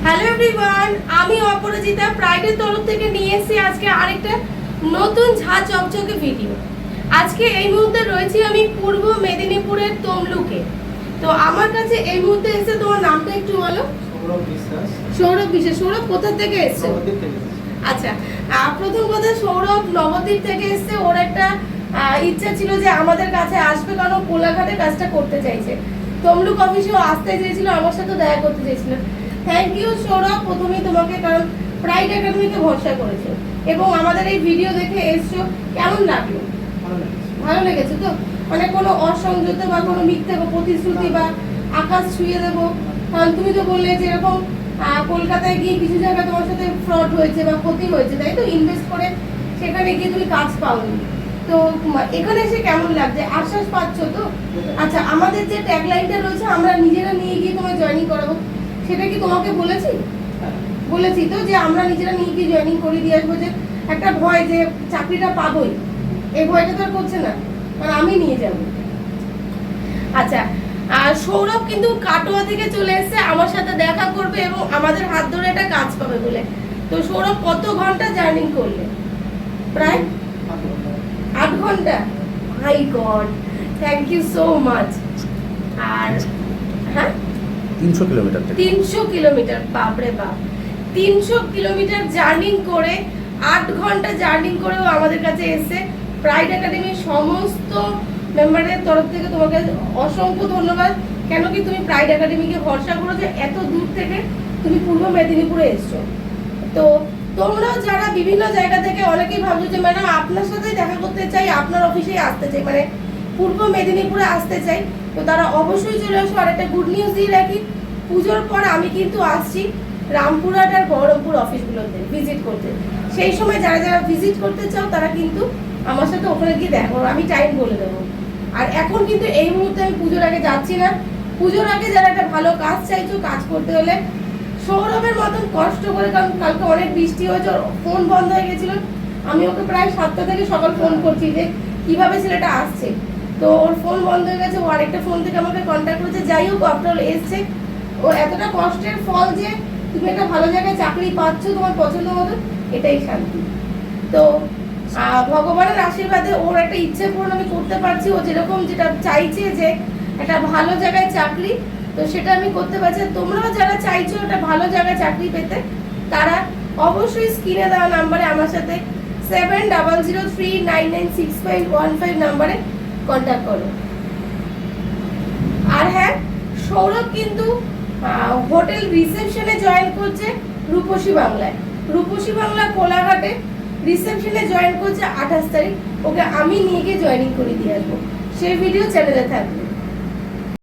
Hello everyone, আমি অপরাজিতা প্রাইডের তরফ থেকে নিয়ে এসেছি আজকে আরেকটা নতুন ঝা চকচকে ভিডিও। আজকে এই মুহূর্তে রয়েছি আমি পূর্ব মেদিনীপুরের তমলুকে। তো আমার কাছে এই মুহূর্তে এসে তোমার নামটা একটু বলো। সৌরভ বিশ্বাস। সৌরভ কোথা থেকে এসছে? আচ্ছা, প্রথম কথা সৌরভ নবদ্বীপ থেকে এসছে। ওর একটা ইচ্ছা ছিল যে আমাদের কাছে আসবে, কারণ কোলাঘাটে কাজটা করতে চাইছে। তমলুক অফিসেও আসতে চেয়েছিল, আমার সাথে দেখা করতে চেয়েছিল। থ্যাংক ইউ সৌরভ প্রথমেই তোমাকে, কারণ প্রাইড একাডেমিকে ভরসা করেছো এবং আমাদের এই ভিডিও দেখে এসছো। কেমন লাগলো? ভালো লেগেছে তো? মানে কোনো অসংযত বা কোনো মিথ্যে প্রতিশ্রুতি বা আকাশ ছুঁয়ে দেবো, কারণ তুমি তো বললে যে এরকম কলকাতায় গিয়ে কিছু জায়গায় তোমার সাথে ফ্রড হয়েছে বা ক্ষতি হয়েছে, তাই তো? ইনভেস্ট করে সেখানে গিয়ে তুমি কাজ পাওনি, তো এখানে এসে কেমন লাগছে? আশ্বাস পাচ্ছ তো? আচ্ছা, আমাদের যে ট্যাগলাইনটা রয়েছে আমরা নিজেরা নিয়ে গিয়ে তোমায় জয়েনিং করাবো, সেটা কি তোমাকে বলেছি? বলেছি তো যে আমরা নিজেরা নিয়ে গিয়ে জয়েনিং করে দিয়ে আসবো। যে একটা ভয় যে চাকরিটা পাবোই, এই ভয়টা তো আর করছে না, কারণ আমি নিয়ে যাব। আচ্ছা, আর সৌরভ কিন্তু কাটোয়া থেকে চলে এসেছে আমার সাথে দেখা করবে এবং আমাদের হাত ধরে একটা কাজ পাবে বলে। তো সৌরভ কত ঘন্টা জার্নি করলে? প্রায় 8 ঘন্টা। My god, thank you so much. আর হ্যাঁ, 300 কিলোমিটার। 300 কিলোমিটার, বাপরে বাপ। 300 কিলোমিটার জার্নি করে 8 ঘন্টা জার্নি করেও আমাদের কাছে এসে প্রাইড একাডেমির সমস্ত মেম্বারের তরফ থেকে তোমাকে অসংখ্য ধন্যবাদ। কেন কি তুমি প্রাইড একাডেমিকে ভরসা করো যে এত দূর থেকে তুমি পূর্ব মেদিনীপুরে এসছো। তো তোমরাও যারা বিভিন্ন জায়গা থেকে অনেকেই ভাবছো যে ম্যাডাম আপনার সাথেই দেখা করতে চাই, আপনার অফিসেই আসতে চাই, মানে পূর্ব মেদিনীপুরে আসতে চাই, তো তারা অবশ্যই চলে আসো। আর একটা গুড নিউজ দিয়ে রাখি, পুজোর পর আমি কিন্তু আসছি রামপুরহাট আর বহরমপুর অফিসগুলোতে ভিজিট করতে। সেই সময় যারা যারা ভিজিট করতে চাও তারা কিন্তু আমার সাথে ওখানে গিয়ে দেখা করো, আমি টাইম বলে দেবো। আর এখন কিন্তু এই মুহূর্তে আমি পুজোর আগে যাচ্ছি না। পুজোর আগে যারা একটা ভালো কাজ চাইছো, কাজ করতে হলে সৌরভের মতন কষ্ট করে, কারণ কালকে অনেক বৃষ্টি হয়েছে, ফোন বন্ধ হয়ে গেছিল। আমি ওকে প্রায় 7টা থেকে সকাল ফোন করছি যে কিভাবে ছেলেটা আসছে, তো ওর ফোন বন্ধ হয়ে গেছে। ও আরেকটা ফোন থেকে আমাকে কন্ট্যাক্ট করেছে। যাই হোক, আপনার এসছে। ও এতটা কষ্টের ফল যে তুমি একটা ভালো জায়গায় চাকরি পাচ্ছ তোমার পছন্দ মতো, এটাই শান্তি। তো ভগবানের আশীর্বাদে ওর একটা ইচ্ছে পূরণ আমি করতে পারছি। ও যেরকম যেটা চাইছে যে একটা ভালো জায়গায় চাকরি, তো সেটা আমি করতে পারছি। তোমরাও যারা চাইছো একটা ভালো জায়গায় চাকরি পেতে, তারা অবশ্যই স্ক্রিনে দেওয়া নাম্বারে আমার সাথে 7003996515 নাম্বারে কন্ট্যাক্ট করো। আর হ্যাঁ, সৌরভ কিন্তু হোটেল রিসেপশনে জয়েন করছে রূপসী বাংলায়। রূপসী বাংলা কোলাঘাটে রিসেপশনে জয়েন করছে 28 তারিখ। ওকে আমি নিয়ে গিয়ে জয়েনিং করে দিয়ে আসবো, সেই ভিডিও চ্যানেলে থাকবে।